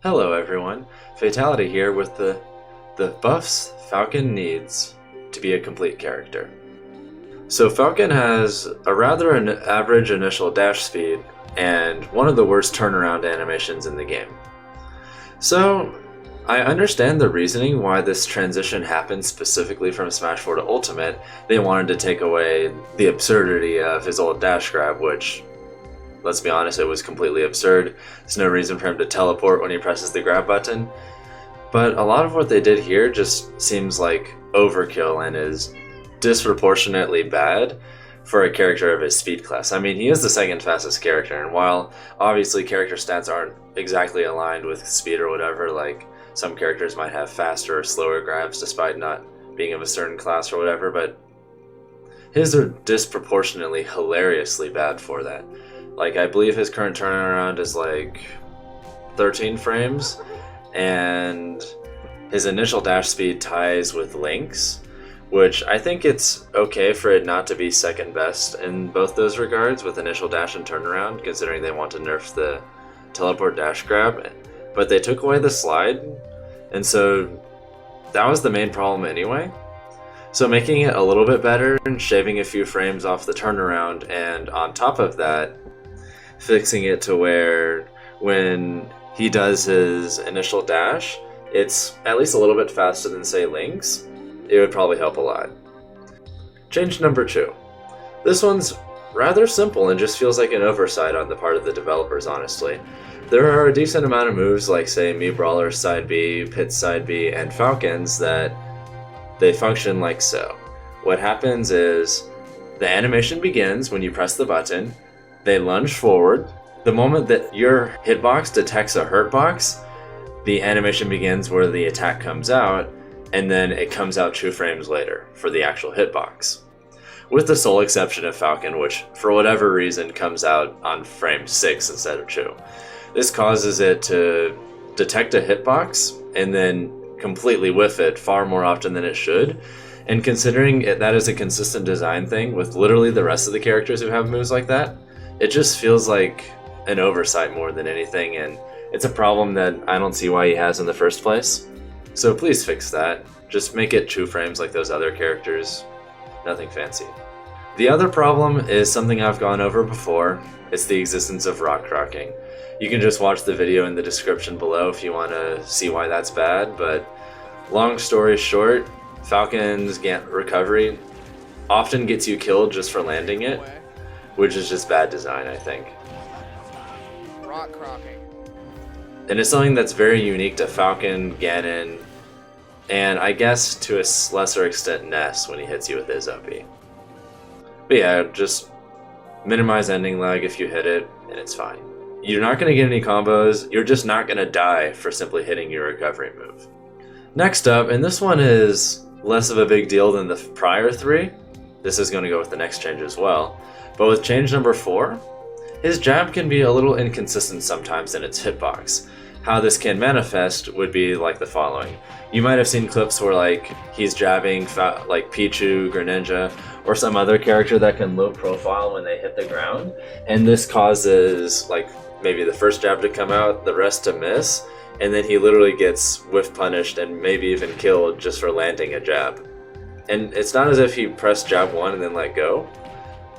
Hello everyone, Fatality here with the BUFFS Falcon needs to be a complete character. So Falcon has a rather average initial dash speed and one of the worst turnaround animations in the game. So I understand the reasoning why this transition happened specifically from Smash 4 to Ultimate. They wanted to take away the absurdity of his old dash grab, which, let's be honest, it was completely absurd. There's no reason for him to teleport when he presses the grab button. But a lot of what they did here just seems like overkill and is disproportionately bad for a character of his speed class. I mean, he is the second fastest character, and while obviously character stats aren't exactly aligned with speed or whatever, like some characters might have faster or slower grabs despite not being of a certain class or whatever, but his are disproportionately hilariously bad for that. Like, I believe his current turnaround is like 13 frames, and his initial dash speed ties with Link's, which I think it's okay for it not to be second best in both those regards with initial dash and turnaround, considering they want to nerf the teleport dash grab, but they took away the slide, and so that was the main problem anyway. So making it a little bit better and shaving a few frames off the turnaround, and on top of that, fixing it to where when he does his initial dash, it's at least a little bit faster than, say, Link's, it would probably help a lot. Change number 2. This one's rather simple and just feels like an oversight on the part of the developers, honestly. There are a decent amount of moves like, say, Mii Brawler's side B, Pit's side B, and Falcon's that they function like so. What happens is the animation begins when you press the button, they lunge forward. The moment that your hitbox detects a hurtbox, the animation begins where the attack comes out, and then it comes out 2 frames later for the actual hitbox. With the sole exception of Falcon, which for whatever reason comes out on frame 6 instead of 2. This causes it to detect a hitbox and then completely whiff it far more often than it should. And considering that is a consistent design thing with literally the rest of the characters who have moves like that, it just feels like an oversight more than anything, and it's a problem that I don't see why he has in the first place. So please fix that. Just make it 2 frames like those other characters. Nothing fancy. The other problem is something I've gone over before. It's the existence of rock crocking. You can just watch the video in the description below if you want to see why that's bad, but long story short, Falcon's recovery often gets you killed just for landing it, which is just bad design, I think. Rock crocking. And it's something that's very unique to Falcon, Ganon, and I guess to a lesser extent Ness when he hits you with his OP. But yeah, just minimize ending lag if you hit it, and it's fine. You're not going to get any combos, you're just not going to die for simply hitting your recovery move. Next up, and this one is less of a big deal than the prior 3, this is going to go with the next change as well, but with change number 4, his jab can be a little inconsistent sometimes in its hitbox. How this can manifest would be like the following. You might have seen clips where like he's jabbing like Pikachu, Greninja, or some other character that can low profile when they hit the ground, and this causes like maybe the first jab to come out, the rest to miss, and then he literally gets whiff punished and maybe even killed just for landing a jab. And it's not as if he pressed jab 1 and then let go.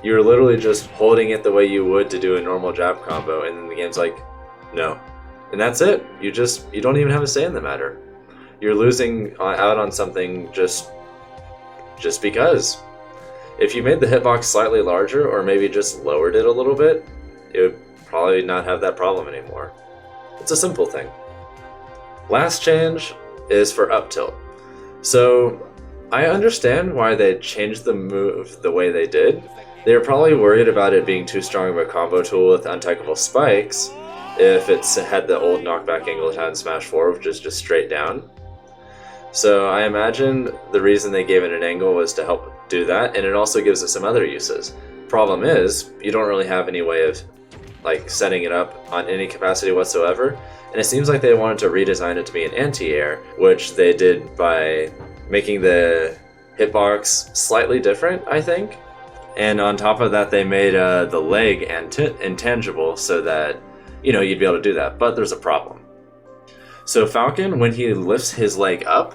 You're literally just holding it the way you would to do a normal jab combo, and then the game's like, no. And that's it. You don't even have a say in the matter. You're losing out on something just because. If you made the hitbox slightly larger, or maybe just lowered it a little bit, it would probably not have that problem anymore. It's a simple thing. Last change is for up tilt. So I understand why they changed the move the way they did. They were probably worried about it being too strong of a combo tool with untechable spikes if it had the old knockback angle it had in Smash 4, which is just straight down. So I imagine the reason they gave it an angle was to help do that, and it also gives it some other uses. Problem is, you don't really have any way of like setting it up on any capacity whatsoever, and it seems like they wanted to redesign it to be an anti-air, which they did by making the hitbox slightly different, I think. And on top of that, they made the leg intangible so that, you know, you'd be able to do that. But there's a problem. So Falcon, when he lifts his leg up,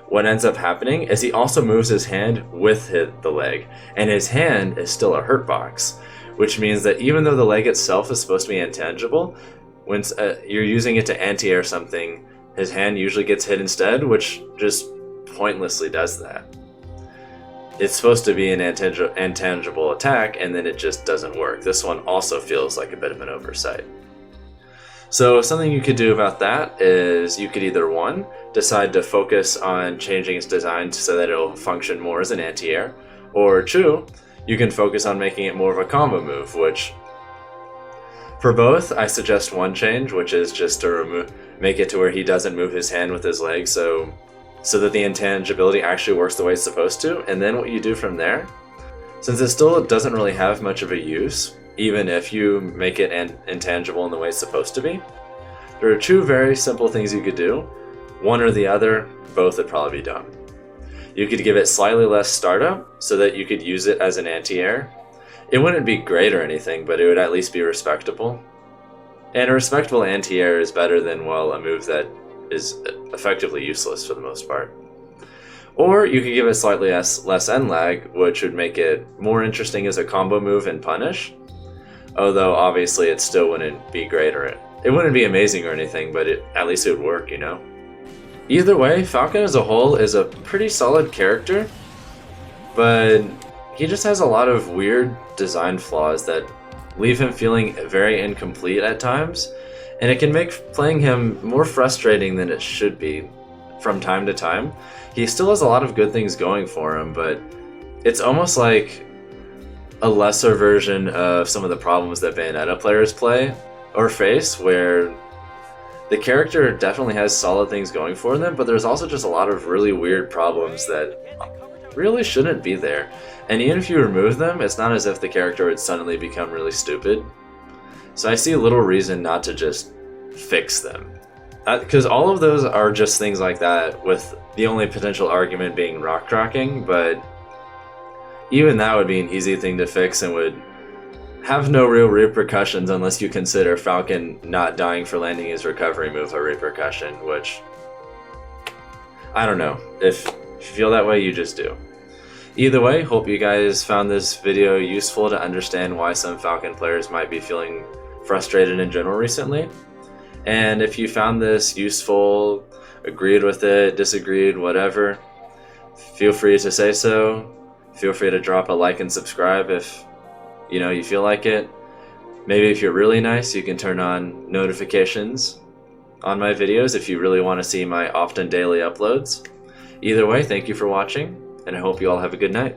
what ends up happening is he also moves his hand with the leg, and his hand is still a hurt box, which means that even though the leg itself is supposed to be intangible, when you're using it to anti-air something, his hand usually gets hit instead, which just pointlessly does that. It's supposed to be an intangible attack, and then it just doesn't work. This one also feels like a bit of an oversight. So something you could do about that is you could either, one, decide to focus on changing its design so that it'll function more as an anti-air, or two, you can focus on making it more of a combo move, which for both, I suggest one change, which is just to make it to where he doesn't move his hand with his leg, so that the intangibility actually works the way it's supposed to. And then what you do from there, since it still doesn't really have much of a use, even if you make it intangible in the way it's supposed to be, there are two very simple things you could do. One or the other, both would probably be dumb. You could give it slightly less startup so that you could use it as an anti-air. It wouldn't be great or anything, but it would at least be respectable. And a respectable anti-air is better than, well, a move that is effectively useless for the most part. Or you could give it slightly less end lag, which would make it more interesting as a combo move and punish. Although obviously it still wouldn't be great, or it wouldn't be amazing or anything, but at least it would work, you know? Either way, Falcon as a whole is a pretty solid character, but he just has a lot of weird design flaws that leave him feeling very incomplete at times, and it can make playing him more frustrating than it should be from time to time. He still has a lot of good things going for him, but it's almost like a lesser version of some of the problems that Bayonetta players play or face, where the character definitely has solid things going for them, but there's also just a lot of really weird problems that really shouldn't be there. And even if you remove them, it's not as if the character would suddenly become really stupid. So I see little reason not to just fix them. Because all of those are just things like that, with the only potential argument being rock cracking, but even that would be an easy thing to fix and would have no real repercussions unless you consider Falcon not dying for landing his recovery move a repercussion, which, I don't know. If you feel that way, you just do. Either way, hope you guys found this video useful to understand why some Falcon players might be feeling frustrated in general recently. And if you found this useful, agreed with it, disagreed, whatever, feel free to say so. Feel free to drop a like and subscribe if you feel like it. Maybe if you're really nice, you can turn on notifications on my videos if you really want to see my often daily uploads. Either way, thank you for watching, and I hope you all have a good night.